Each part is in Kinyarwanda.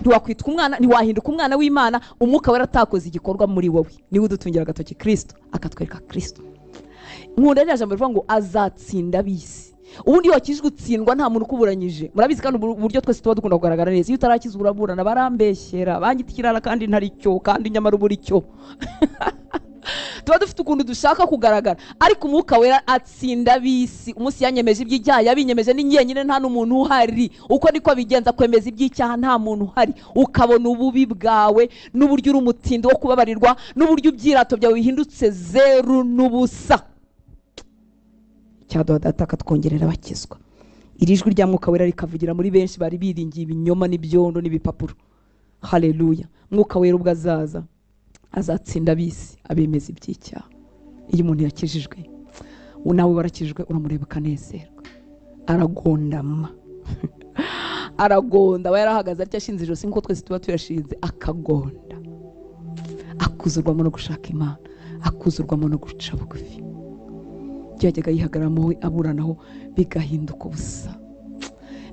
ntiwakwitwa umwana, ntiwahinduka umwana w'Imana umwuka wera atakoze igikorwa muri wowe. Niwe udutungira agatoki Kristo, akatwereka Kristo. Nkunda rya jambo rivuga ngo azatsinda ab'isi. Ubundi wakijwe utsindwa nta muntu ukuburanyije. Murabizi kandi uburyo twese tuba dukunda kugaragara neza. Iyo utarakizwa uraburana, barambeshyera, bangitikirana kandi ntari cyo, kandi nyamara uburi cyo. Tuba dufite ukuntu dushaka kugaragara, ariko umwuka wera atsinda ab'isi. Umunsi yanyemeje iby'icyaha, yabinyemeje ni nyenyine, nta n'umuntu uhari. Uko niko bigenza, kwemeza iby'icyaha nta muntu uhari. Ukabona ububi bwawe n'uburyo uri umutindi wo kubabarirwa, n'uburyo ibyirato byawe bihindutse zeru n'ubusa. Cyaduha data akatwongerera abakizwa. Iri jwi rya mwuka wera rikavugira muri benshi bari biringiye ibinyoma n'ibyondo n'ibipapuro. Haleluya. Mwuka wera ubwo azaza, azatsinda ab'isi, abemeza iby'icyaha. Iyo umuntu yakijijwe, nawe warakijijwe, uramureba ukanezerwa. Aragondama. Aragonda, aba yarahagaze atya ashinze ijosi nk'uko twese tuba tuyashinze, akagonda. Akuzurwamo no gushaka Imana, akuzurwamo no guca bugufi. Yajyaga yihagaramo we aburanaho bigahinduka ubusa.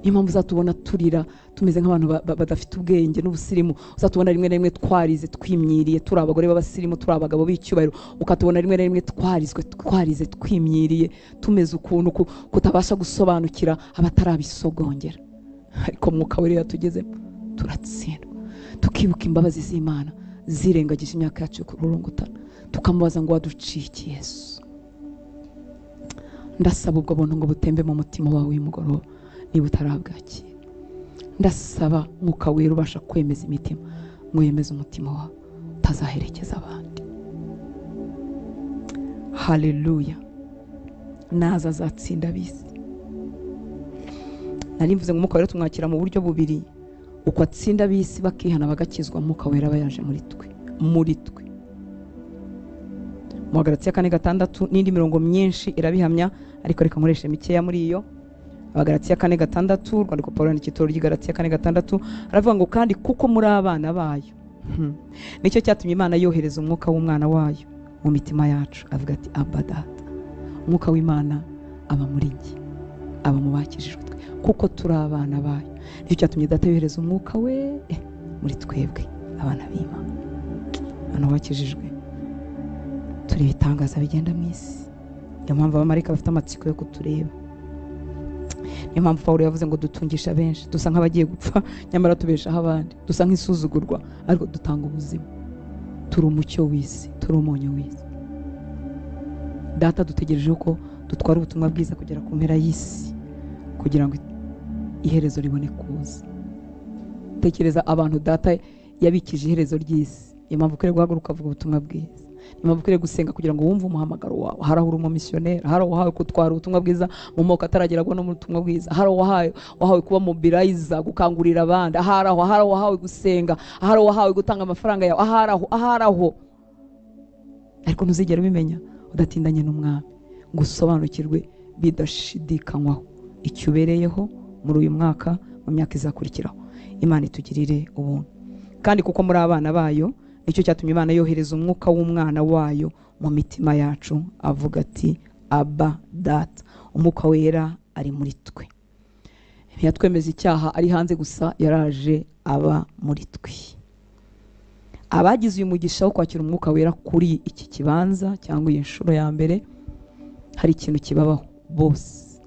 Niyo mpamvu uzatubona turira tumeze nk'abantu badafite ubwenge n'ubusirimu. Uzatubona rimwe na rimwe twarize twimyiriye, turi abagore b'abasirimu, turi abagabo b'icyubahiro. Ukatubona rimwe na rimwe twarize twimyiriye, tumeze ukuntu kutabasha gusobanukira abatarabisogongera. Ariko mwuka wera yatugezemo, turatsindwa. Tukibuka imbabazi z'Imana zirengagije imyaka yacu yo kururungutana, tukamubaza ngo waduciye Yesu. Ndasaba ubwo buntu ngo butembe mu mutima wawe uyu mugoroba niba utarabwakira. Ndasaba mwuka wera ubasha kwemeza imitima, mwemeze umutima wawe utazaherekeza abandi. Haleluya. Naza azatsinda ab'isi. Nari mvuze ngo umwuka wera tumwakira mu buryo bubiri. Uko atsinda ab'isi bakihana bagakizwa, umwuka wera aba yaje muri twe. Mu Galatiya 4:6 n'indi mirongo myinshi irabihamya, ariko reka nkoreshe mikeya muri iyo. Galatiya 4:6, rwandiko Paulo n'ikitoro ry'Galatiya 4:6 aravuga ngo kandi kuko muri abana bayo. Nicyo cyatumye Imana yohereza umwuka w'umwana wayo mu mitima yacu, avuga ati Abba Data. Umwuka w'Imana aba muri njye, aba mu bakijijwe twe, kuko turi abana bayo. Nicyo cyatumye Data yohereza umwuka we muri twebwe, abana b'Imana, abantu bakijijwe. Turi ibitangaza bigenda mu isi. Niyo mpamvu abamarayika bafite amatsiko yo kutureba. Niyo mpamvu Paulo yavuze ngo dutungisha benshi, dusa nk'abagiye gupfa nyamara tubeshaho abandi, dusa nk'isuzugurwa ariko dutanga ubuzima. Turi umucyo w'isi, turi umunyu w'isi. Data dutegereje ko dutwara ubutumwa bwiza kugera ku mpera y'isi, kugira ngo iherezo ribone kuza. Tekereza abantu Data yabikije iherezo ry'isi. Niyo mpamvu ukwiriye guhaguruka uvuga ubutumwa bwiza. Niyo mpamvu ukwiriye gusenga kugira ngo wumve umuhamagaro wawe. Hari aho uri umumisiyoneri, hari aho wahawe gutwara ubutumwa bwiza mu moko atarageragwa n'ubutumwa bwiza, hari aho wahawe kuba mobilizer, gukangurira abandi, hari aho wahawe gusenga, hari aho wahawe gutanga amafaranga yawe, ahari aho. Ariko ntuzigera ubimenya udatindanye n'Umwami ngo usobanukirwe bidashidikanywaho icyo ubereyeho muri uyu mwaka, mu myaka izakurikiraho. Imana itugirire ubuntu. Kandi kuko muri abana bayo, nicyo cyatumye Imana yohereza umwuka w'umwana wayo mu mitima yacu, avuga ati Abba Data. Umwuka wera ari muri twe. Ntiyatwemeza icyaha ari hanze gusa, yaraje aba muri twe. Abagize uyu mugisha wo kwakira umwuka wera kuri iki kibanza cyangwa iyi nshuro ya mbere, hari ikintu kibabaho bose.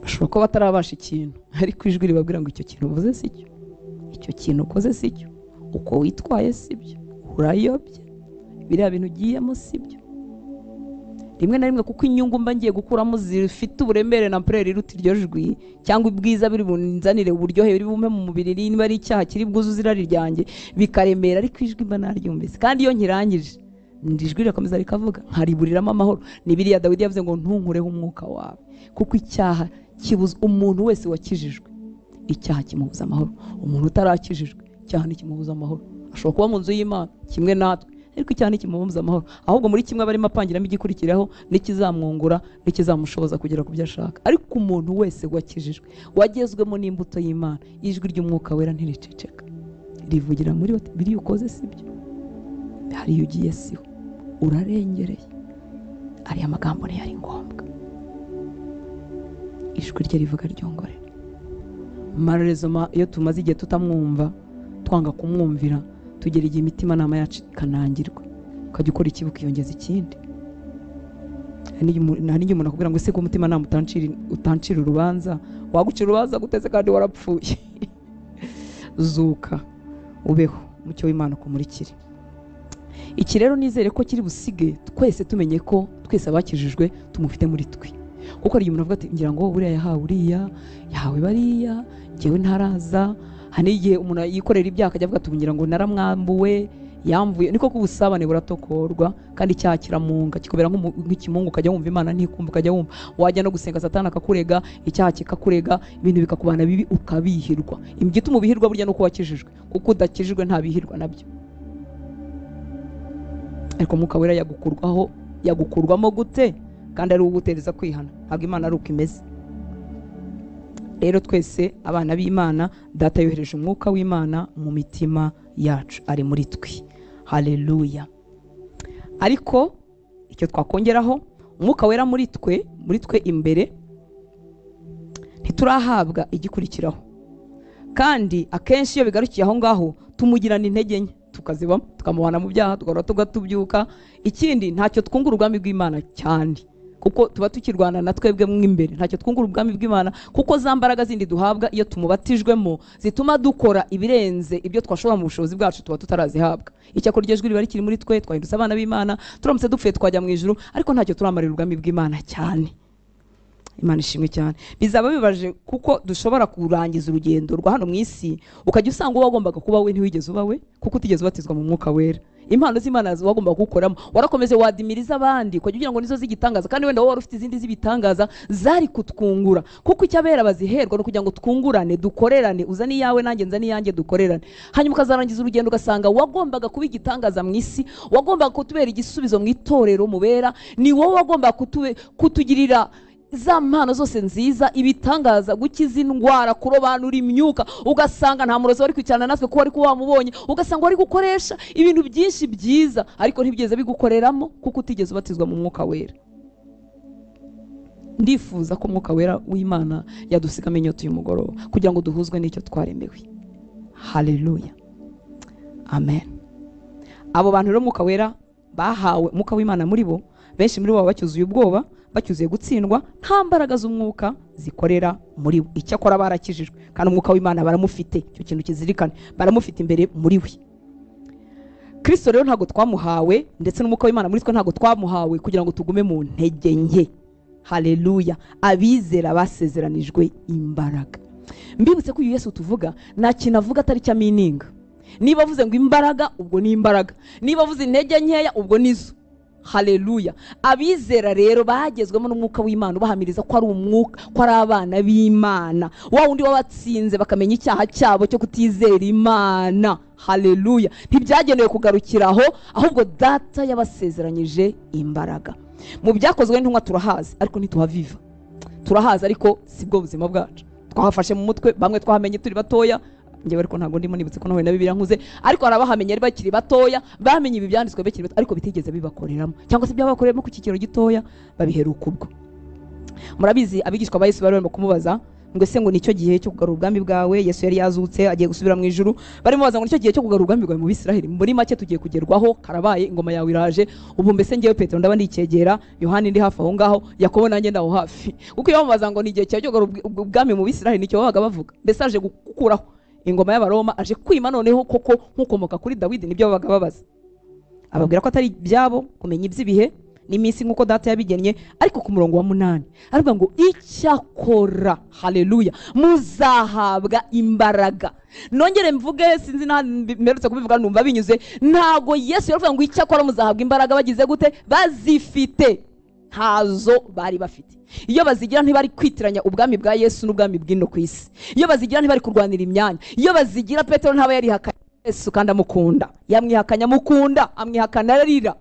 Bashobora kuba batarabasha ikintu, ariko ijwi ribabwira ngo icyo kintu uvuze si cyo, icyo kintu ukoze si cyo, uko witwaye si byo, urayobye, biriya bintu ugiyemo si byo. Rimwe na rimwe kuko inyungu mba ngiye gukuramo zifite uburemere na mpurere iruta iryo jwi, cyangwa ubwiza biri bunzanire uburyohe biri bumpe mu mubiri, niba ari icyaha kiri bwuzuze irari ryanjye bikaremera, ariko ijwi mba naryumvise. Kandi iyo nkirangije ijwi rirakomeza rikavuga, nkariburiramo amahoro. Ni biriya Dawidi yavuze ngo ntunkureho umwuka wawe, kuko icyaha kibuza umuntu wese wakijijwe, icyaha kimubuza amahoro. Umuntu utarakijijwe, icyaha ntikimubuza amahoro. Ashobora kuba mu nzu y'Imana kimwe natwe, ariko icyaha ntikimubuza amahoro. Ahubwo muri kimwe barimo apangiramo igikurikiraho n'ikizamwungura n'ikizamushoboza kugera ku byo ashaka. Ariko umuntu wese wakijijwe, wagezwemo n'imbuto y'Imana, ijwi ry'umwuka wera ntiriceceka, rivugira muri we, biri ukoze si byo, hari iyo ugiye siho, urarengereye, ariya magambo ntiyari ngombwa. Ijwi rye rivuga ryongorera. marezoma iyo tumaze igihe tutamwumva twanga kumwumvira tugera igihe imitima nama yacu ikanangirwa ukajya ukora ikibi ukiyongeza ikindi. Hari igihe umuntu akubwira ngo ese ko umutima nama utancira urubanza, wagucira urubanza guteze kandi warapfuye. Zuka ubeho umucyo w'Imana kumurikire. Iki rero nizere ko kiri busige twese tumenye ko twese abakijijwe tumufite muri twe. Kuko hari umuntu avuga ati ngira ngo buriya yahawe uriya yahawe bariya ngewe ntaraza. Hani igihe umuntu yikorera ibyaha akajya avuga ati ngira ngo naramwambuwe yamvuye. Niko kubusabane buratokorwa kandi icyaha kiramunga kikubera nk'ikimungu ukajya wumva Imana ntikumva ukajya wumva wajya no gusenga Satani akakurega icyaha kikakurega ibintu bikakubana bibi ukabihirwa. Igituma ubihirwa burya nuko wakijijwe, kuko udakijijwe nta bihirwa nabyo. Ariko Mwuka Wera yagukurwamo gute kandi ari ugutereza kwihana? Ntabwo Imana ari uko imeze. Rero twese abana b'Imana, Data yohereje Umwuka w'Imana mu mitima yacu, ari muri twe. Haleluya. Ariko icyo twakongeraho, Umwuka Wera muri twe imbere ntiturahabwa igikurikiraho. Kandi akenshi iyo bigarukiye aho ngaho tumugirana intege nke tukazibamo tukamubana mu byaha tugatubyuka. Ikindi ntacyo twungura ubwami bw'Imana cyane, kuko tuba tukirwana na twebwe mw'imbere. Ntacyo twungura ubwami bw'Imana kuko za mbaraga zindi duhabwa iyo tumubatijwemo zituma dukora ibirenze ibyo twashobora mu bushobozi bwacu tuba tutarazihabwa. Icyakora iryo jwi riba rikiri muri twe, twahindutse abana b'Imana, turamutse dupfuye twajya mu ijuru, ariko ntacyo turamarira ubwami bw'Imana cyane. Imana ishimwe cyane. Bizaba bibaje kuko dushobora kurangiza urugendo rwa hano mu isi ukajya usanga wagombaga kuba we ntiwigeze uba we, kuko utigeze ubatizwa mu Mwuka Wera. Impano z'Imana wagomba gukoramo warakomeze wadimiriza abandi ukajya ugira ngo nizo zigitangaza, kandi wenda wowe wari ufite izindi z'ibitangaza zari kutwungura. Kuko icyabera baziherwa no kugira ngo twungurane, dukorerane, uzane iyawe nanjye nzane iyanjye dukorerane. Hanyuma ukazarangiza urugendo ugasanga wagombaga kuba igitangaza mu isi, wagombaga kutubera igisubizo mu itorero mubera, ni wowe wagomba kutugirira za mpano zose nziza, ibitangaza, gukiza indwara, kurobanura imyuka. Ugasanga nta murozi wari kwicarana natwe kuko wari kuba wamubonye, ugasanga wari gukoresha ibintu byinshi byiza ariko ntibigeze bigukoreramo kuko utigeze ubatizwa mu Mwuka Wera. Ndifuza ko Mwuka Wera w'Imana yadusigamo inyota y'umugoroba kugira ngo duhuzwe n'icyo twaremewe. Haleluya, amen. Abo bantu rero Mwuka Wera bahawe Mwuka w'Imana muri bo, benshi muri bo bacyuzuye ubwoba, bacyuzuye gutsindwa, nta mbaraga z'umwuka zikorera muri we. Icyakora barakijijwe kandi Umwuka w'Imana baramufite. Icyo kintu kizirikane, baramufite imbere muri we. Kristo rero ntago twamuhawe, ndetse n'Umwuka w'Imana muri twe ntago twamuhawe kugira ngo tugume mu ntege nke. Haleluya. Abizera basezeranijwe imbaraga. Mbibutse ko uyu Yesu tuvuga nta kintu avuga atari cya mininga. Niba avuze ngo imbaraga, ubwo ni imbaraga. Niba avuze intege nkeya, ubwo nizo. Haleluya. Abizera rero bagezwemo n'Umwuka w'Imana ubahamiriza ko ari umwuka, ko ari abana b'Imana, wa wundi wabatsinze bakamenya icyaha cyabo cyo kutizera Imana. Haleluya. Ntibyagenewe kugarukiraho, ahubwo Data yabasezeranyije imbaraga. Mu byakozwe n'intumwa turahazi ariko ntituhaviva. Turahazi ariko sibwo buzima bwacu. Twahafashe mu mutwe, bamwe twahamenye turi batoya, ngewe ariko ntabwo ndimo nibutse ko nawe na Bibiliya nkuze, ariko arabahamenye ari bakiri batoya, bamenye ibi byanditswe bakiri bato ariko bitigeze bibakoreramo, cyangwa se byabakoreramo ku kigero gitoya babiheruka ubwo. Murabizi abigishwa ba Yesu bari barimo kumubaza ngo ese ngo nicyo gihe cyo kugarura ubwami bwawe? Yesu yari yazutse agiye gusubira mu ijuru. Barimo baza ngo nicyo gihe cyo kugarura ubwami bwawe mu Bisiraheli? Muri make tugiye kugerwaho, karabaye, ingoma yawe iraje. Ubu mbese ngewe Petero ndaba ndikegera, Yohani ndi hafi aho ngaho, Yakobo nanjye ndaho hafi. Kuko iyo bamubaza ngo ni igihe cyo kugarura ubwami mu Bisiraheli nicyo babaga bavuga. Mbese aje gukuraho ingoma y'Abaroma, aje kwima noneho koko nkukomoka kuri Dawidi, nibyo babaga babaza. Ababwira ko atari byabo kumenya iby'ibihe n'iminsi nk'uko Data yabigennye. Ariko ku murongo wa 8 aravuga ngo icyakora, haleluya, muzahabwa imbaraga. Nongere mvuge, sinzi mperutse kubivuga numva binyuze, ntago Yesu yaravuga ngo icyakora muzahabwa imbaraga bagize gute? Bazifite. Ntazo bari bafite. Iyo bazigira ntibari kwitiranya ubwami bwa Yesu n'ubwami bw'ino ku isi. Iyo bazigira ntibari kurwanira imyanya. Iyo bazigira Petero ntaba yarihakanye Yesu kandi amukunda, yamwihakanya amukunda, amwihakana ararira.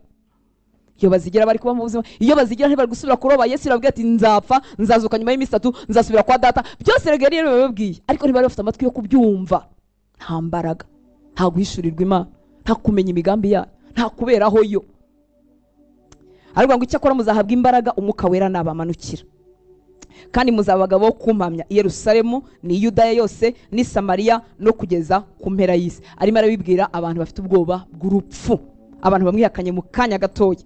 Iyo bazigira bari kuba mu buzima, iyo bazigira ntibari gusubira kuroba. Yesu yaravuga ati nzapfa, nzazuka nyuma y'imisi 3, nzasubira kwa Data. Byose rero yari bababwiye, ariko ntibari bafite amatwi yo kubyumva. Nta mbaraga, nta guhishurirwa Imana, nta kumenya imigambi yayo, nta kuberaho yo. Ariko ngo icyakora muzahabwa imbaraga Umwuka Wera nabamanukira. kandi muzaba abagabo bo kumpamya i Yerusalemu ni Yudaya yose ni Samariya no kugeza ku mpera y'isi. Arimo arabibwira abantu bafite ubwoba bw'urupfu, abantu bamwihakanye mu kanya gatoya,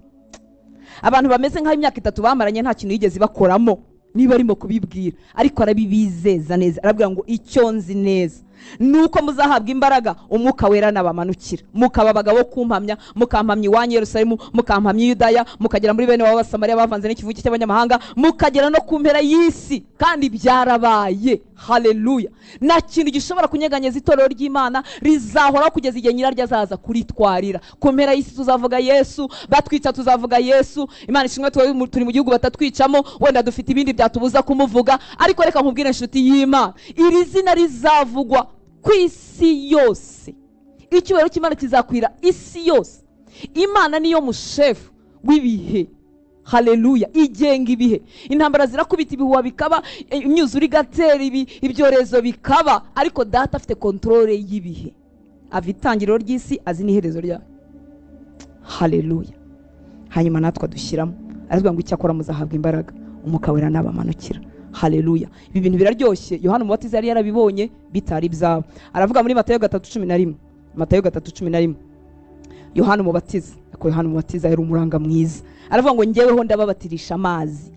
abantu bameze nk'aho imyaka 3 bamaranye nta kintu yigeze bakoramo, niba arimo kubibwira ariko arabibizeza neza. Arabwira ngo icyo nzi neza nuko muzahabwa imbaraga umwuka wera nabamanukira, mukaba abagabo kumpamya, mukampamya iwanyu Yerusalemu, mukampamya Yudaya, mukagera muri bene wa Samariya bavanze n'ikivugi cy'abanyamahanga, mukagera no ku mpera y'isi. Kandi byarabaye. Haleluya. Nta kintu gishobora kunyeganyeza itorero ry'Imana, rizahora kugeza igihe nyiraryo azaza kuritwarira. Ku mpera y'isi tuzavuga Yesu, batwica tuzavuga Yesu. Imana ishimwe turi mu gihugu batatwicamo, wenda dufite ibindi byatubuza kumuvuga, ariko reka nkubwire inshuti y'Imana, iri zina rizavugwa ku isi yose. Icyubahiro cy'Imana kizakwira isi yose. Imana niyo mushefu w'ibihe. Haleluya. Igenga ibihe. Intambara zirakubita, ibihuha bikaba, imyuzure igatera, ibyorezo bikaba, ariko data afite kontrole y'ibihe. Ava itangiriro ry'isi azi n'iherezo ryayo. Haleluya. Hanyuma natwe dushyiramo, aravuga ngo icyakora muzahabwa imbaraga umwuka wera nabamanukira. Haleluya. Ibi bintu biraryoshye. Yohana Umubatiza yari yarabibonye bitari byabo. Aravuga muri Matayo 3:11. Matayo 3:11. Yohana Umubatiza yari umuranga mwiza. Aravuga ngo njyeweho ndababatirisha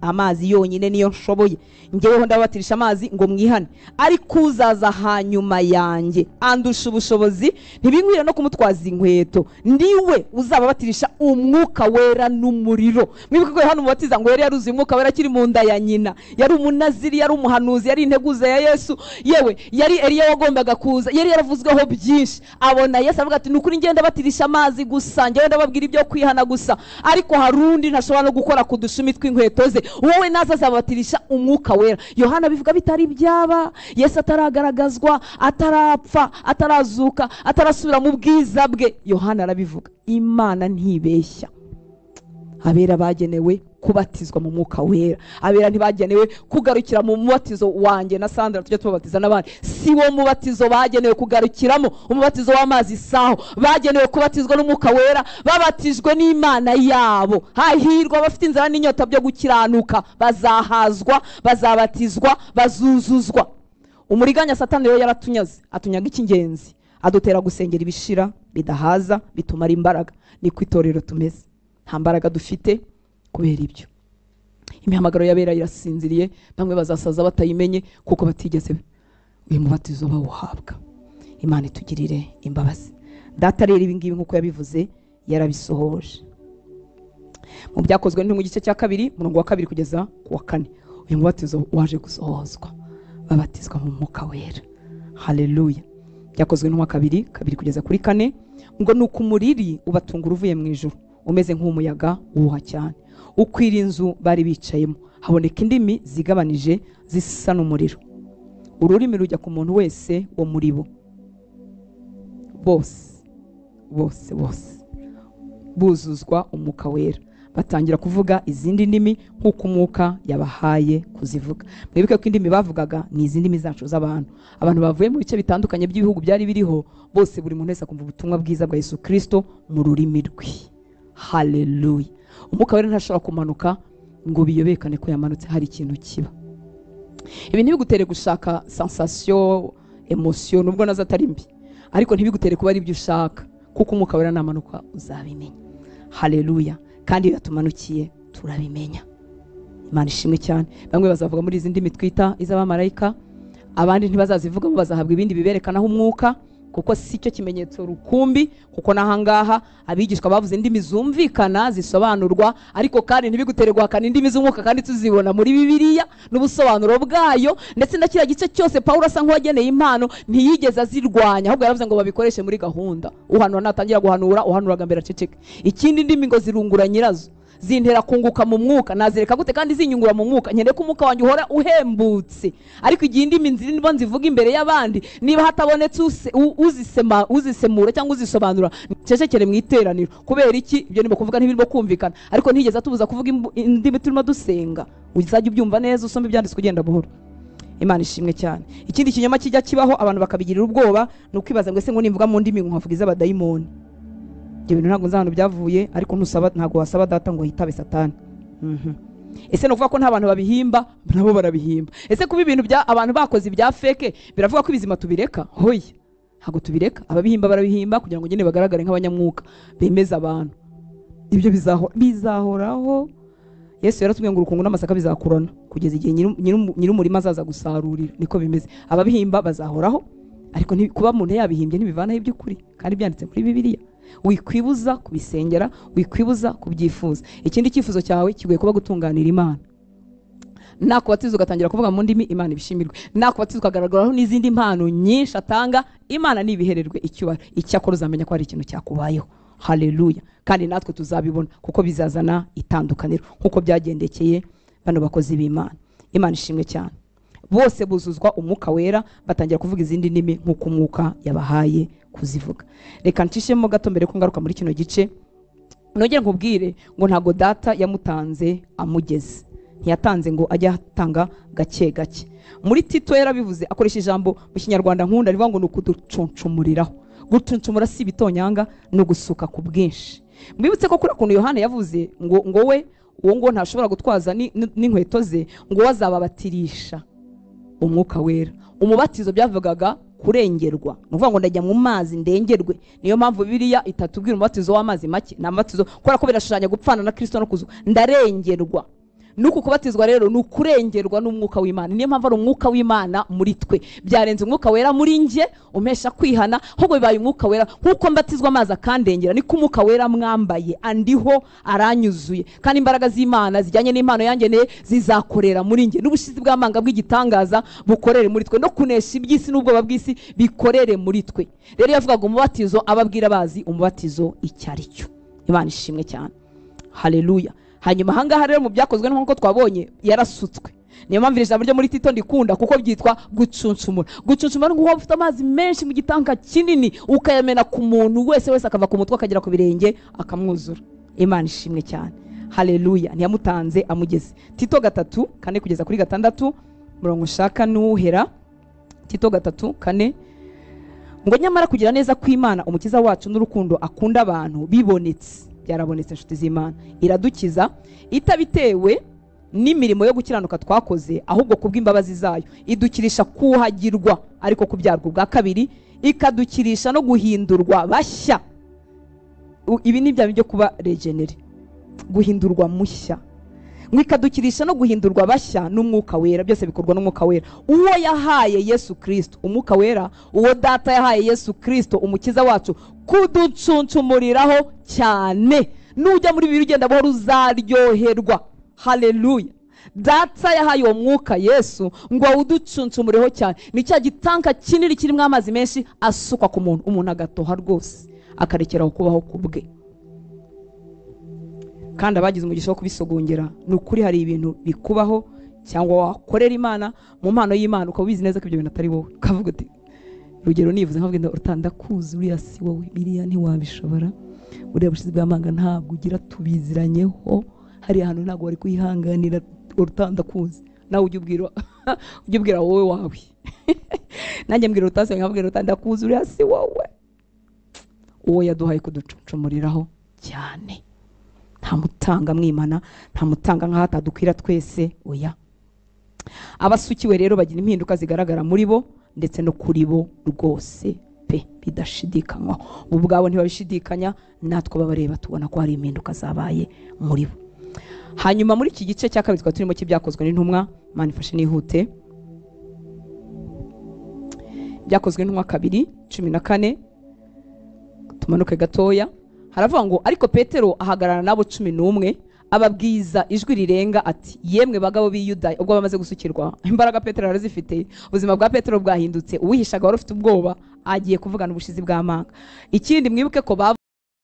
amazi yonyine niyo nshoboye. Njyeweho ndababatirisha amazi ngo mwihane. Ariko uzaza hanyuma yanjye andusha ubushobozi, ntibinkwira no kumutwaza inkweto. Ndiwe uzababatirisha umwuka wera n'umuriro. Mwibuke ko Yohana Umubatiza ngo yari yaruzi umwuka wera kiri mu nda ya nyina. Yari umunaziri, yari umuhanuzi, yari integuza ya Yesu. Yewe yari Eliya wagombaga kuza. Yari yaravuzweho byinshi. Abona Yesu avuga ati nukuri ngenda batirisha amazi gusa, ngenda ndababwira ibyo kwihana gusa. Ariko harundi ntashobora no gukora ku dushumi tw'inkweto ze. Wowe naza azabatirisha umwuka wera. Yohana bivuga bitari byaba. Yesu ataragaragazwa, atarapfa, atarazuka, atarasubira mu bwiza bwe. Yohana arabivuga. Imana ntibeshya. Abera bagenewe kubatizwa mu mwuka wera. Abera ntibagenewe kugarukira mu mubatizo wanjye na Sandra tujya tubabatiza n'abandi. Si wo mubatizo bagenewe kugarukiramo, umubatizo w'amazi saho. Bagenewe kubatizwa n'umwuka wera, babatijwe n'Imana yabo. Hahirwa abafite inzara n'inyota byo gukiranuka, bazahazwa, bazabatizwa, bazuzuzwa. Umuriganya Satani rero yaratunyaze, atunyaga icy'ingenzi, adutera gusengera ibishira bidahaza bitumara imbaraga. Ni ku itorero tumeze, nta mbaraga dufite kubera ibyo. Imihamagaro y'abera irasinziriye, bamwe bazasaza batayimenye kuko batigeze uyu mubatizo bawuhabwa. Imana itugirire imbabazi. Data rero ibi ngibi nkuko yabivuze yarabisohoje. Mu byakozwe mu gice cya 2 murongo wa 2 kugeza ku wa 4, uyu mubatizo waje gusohozwa, babatizwa mu mwuka wera. Haleluya. Byakozwe mu 2 kugeza kuri 4, ngo nuko umuriri ubatungura uvuye mu ijuru, umeze nk'umuyaga wuha cyane, ukwira inzu bari bicayemo. Haboneka indimi zigabanije zisa n'umuriro. Ururimi rujya ku muntu wese wo muri bo. Bose buzuzwa umwuka wera, batangira kuvuga izindi ndimi nk'uko umwuka yabahaye kuzivuga. Mwibuke ko indimi bavugaga ni izindi ndimi zacu z'abantu. Abantu bavuye mu bice bitandukanye by'ibihugu byari biriho, bose buri muntu wese akumva ubutumwa bwiza bwa Yesu Kristo mu rurimi rwe. Haleluya. Umwuka wera ntashobora kumanuka ngo biyobekane ko yamanutse hari ikintu kiba. Ibi ntibigutere gushaka sensation, emotion, nubwo nazo atari mbi, ariko ntibigutere kuba ari ibyo ushaka, kuko umwuka wera namanuka uzabimenya. Haleluya. Kandi iyo yatumanukiye turabimenya. Imana ishimwe cyane. Bamwe bazavuga muri izi ndimi twita iz'abamarayika, abandi ntibazazivuga, bazahabwa ibindi biberekanaho umwuka, kuko si cyo kimenyetso rukumbi. Kuko nahangaha abigishwa bavuze indimi zumvikana zisobanurwa, ariko kandi ntibigutere guhakana indimi z'umwuka kandi tuzibona muri Bibiliya n'ubusobanuro bwayo. Ndetse na kiriya gice cyose Pawulo asa nk'uwageneye impano ntiyigeze azirwanya, ahubwo yaravuze ngo babikoreshe muri gahunda. Uhanura natangira guhanura, uhanuraga mbere aceceke. Ikindi ndimi ngo zirungura nyirazo, zintera kunguka mu mwuka. Nazireka gute kandi zinyungura mu mwuka? Nkeneye ko umwuka wanjye uhora uhembutse. Ariko igihe indimi nzirimo nzivuga imbere y'abandi, niba hatabonetse uzisemura cyangwa uzisobanura, cecekere mu iteraniro. Kubera iki? Ibyo nimo kuvuga ntibirimo kumvikana, ariko ntigeze atubuza kuvuga indimi turimo dusenga. Uzajya ubyumva neza, usome ibyanditswe ugenda buhoro. Imana ishimwe cyane. Ikindi kinyoma kijya kibaho abantu bakabigirira ubwoba, no kwibaza ngo ese ngo nimvuga mu ndimi nkavuga iz'abadayimoni. Ibyo bintu ntabwo nzahano byavuye, ariko ntabwo wasaba data ngo yitabe Satani. ese no kuvuga ko nta bantu babihimba? Nabo barabihimba. Ese kuba ibintu bya abantu bakoze ibya fake biravuga ko ibizima tubireka? Hoya, ntago tubireka. Ababihimba barabihimba kugira ngo nyine bagaragare nk'abanyamwuka bemeza abantu. Ibyo bizahoraho. Yesu yaratubwiye ngo urukungu n'amasaka bizakurana kugeza igihe nyir'umurima azaza gusarurira. Niko bimeze. Ababihimba bazahoraho, ariko kuba umuntu yabihimbye ntibivanaho iby'ukuri kandi byanditse muri Bibiliya. Wikwibuza kubisengera, wikwibuza kubyifuza. Ikindi cyifuzo cyawe kigoye kuba gutunganira Imana. Nakubatiza ugatangira kuvuga mu ndimi, Imana ibishimirwe. Nakubatiza ukagaragaraho n'izindi mpano nyinshi atanga, Imana nibihererwe icyubahiro. Icyakora uzamenya ko ari ikintu cyakubayeho. Haleluya. Kandi natwe tuzabibona kuko bizazana itandukaniro nkuko byagendekeye bano bakozi b'Imana. Imana ishimwe cyane. Bose buzuzwa umwuka wera, batangira kuvuga izindi ndimi nkuko umwuka yabahaye kuzivuga. Reka ncishemo gato mbere ko ngaruka muri kino gice. Nongere nkubwire ngo ntago data yamutanze amugeze. Ntiyatanze ngo ajye atanga gake gake. Muri Tito yarabivuze, akoresha ijambo mu Kinyarwanda nkunda rivuga ngo nukuducuncumuriraho. Gucuncumura si bitonyanga no gusuka ku bwinshi. Mwibutse ko kuri kuntu Yohana yavuze ngo we uwo ngo ntashobora gutwaza n'inkweto ze, ngo wazababatirisha umwuka wera. Umubatizo byavugaga kurengerwa. Nuvuga ngo ndajya mu mazi ndengerwe. Niyo mpamvu Bibiliya itatubwira umubatizo w'amazi make. Na mubatizo kora ko birashushanya gupfana na Kristo no kuzuka. Ndarengerwa. Nuko kubatizwa rero nukurengerwa n'umwuka w'Imana. Niyo mpamvu ari umwuka w'Imana muri twe. Byarenze umwuka wera muri nje umesha kwihana, ahubwo bibaye umwuka wera. Nkuko mbatizwa amazi akandengera, niko umwuka wera mwambaye andiho aranyuzuye. Kandi imbaraga z'Imana zijyanye n'impano yangeneye zizakorera muri nje. N'ubushizi bw'amanga bw'igitangaza bukorere muri twe, no kunesha iby'isi n'ubwoba bw'isi bikorere muri twe. Rero yavugaga umubatizo, ababwira bazi umubatizo icyari cyo. Imana ishimwe cyane. Haleluya. Hanyuma hangaha rero mu byakozwe n'uko twabonye yarasutswe. Niyo mpamvu ijambo ryo muri Tito ndikunda kuko byitwa gucuncumura. Gucuncumura ngo ufite amazi menshi mu gitanka kinini ukayamena ku muntu wese akava ku mutwe akagera ku birenge akamwuzura. Imana ishimwe cyane. Haleluya. Ntiyamutanze amugeze. Tito 3:4 kugeza kuri 6 murongo ushaka n'uhera. Tito 3:4 ngo nyamara kugira neza kw'Imana umukiza wacu n'urukundo akunda abantu bibonetse. Byarabonetse inshuti z'Imana, iradukiza itabitewe n'imirimo yo gukiranuka twakoze, ahubwo kubw'imbabazi zayo idukirisha kuhagirwa ariko kubyarwa bwa kabiri, ikadukirisha no guhindurwa bashya. Ibi ni bya byo kuba regenere, guhindurwa mushya. Mwikadukirisha no guhindurwa bashya n'umwuka wera. Byose bikorwa n'umwuka wera uwo yahaye Yesu Kristo. Umwuka wera uwo data yahaye Yesu Kristo umukiza wacu kuducuncumuriraho cyane. Nujya muri bibiri ugenda buhoro uzaryoherwa. Haleluya. Data yahaye uwo mwuka Yesu ngo awuducuncumureho cyane. Ni cya gitanka kinini kirimo amazi menshi asukwa ku muntu, umuntu agatoha rwose akarekeraho kubaho kubwe. Kandi abagize umugisha wo kubisogongera, n'ukuri hari ibintu bikubaho cyangwa wakorera Imana mu mpano y'Imana ukabizi neza ko ibyo bintu atari wowe. Kavuga uti rugero nivuze nkavuga utandakuzi uriya si wowe, biriya ntiwabishobora, uriya bushizi bw'amanga ntabwo ugira tubiziranyeho, hari ahantu ntabwo wari kuyihanganira utandakuzi. Nawe ujye ubwira wowe wawe. Nanjye mbwira utase nkabwira utandakuzi uriya si wowe. Uwo yaduhaye kuducuncumuriraho cyane. Nta mutanga mwimana, nta mutanga nkaho atadukwira twese, oya. Abasukiwe rero bagira impinduka zigaragara muri bo ndetse no kuri bo rwose pe bidashidikanywa. Ubu bwabo ntibabishidikanya, natwe babareba tubona ko hari impinduka zabaye muri bo. Hanyuma muri iki gice cya kabiri twa turimo cy'ibyakozwe n'intumwa, manifestation ihute. Byakozwe n'intumwa 2:14 tumanuke gatoya. Haravuga ngo ariko Petero ahagarara nabo 11 ababwiza ijwi rirenga ati yemwe bagabo b'Iyudaya. Ubwo bamaze gusukirwa imbaraga Petero arazifite, ubuzima bwa Petero bwahindutse, uwihishaga wari ufite ubwoba agiye kuvugana ubushizi bw'amanga. Ikindi mwibuke ko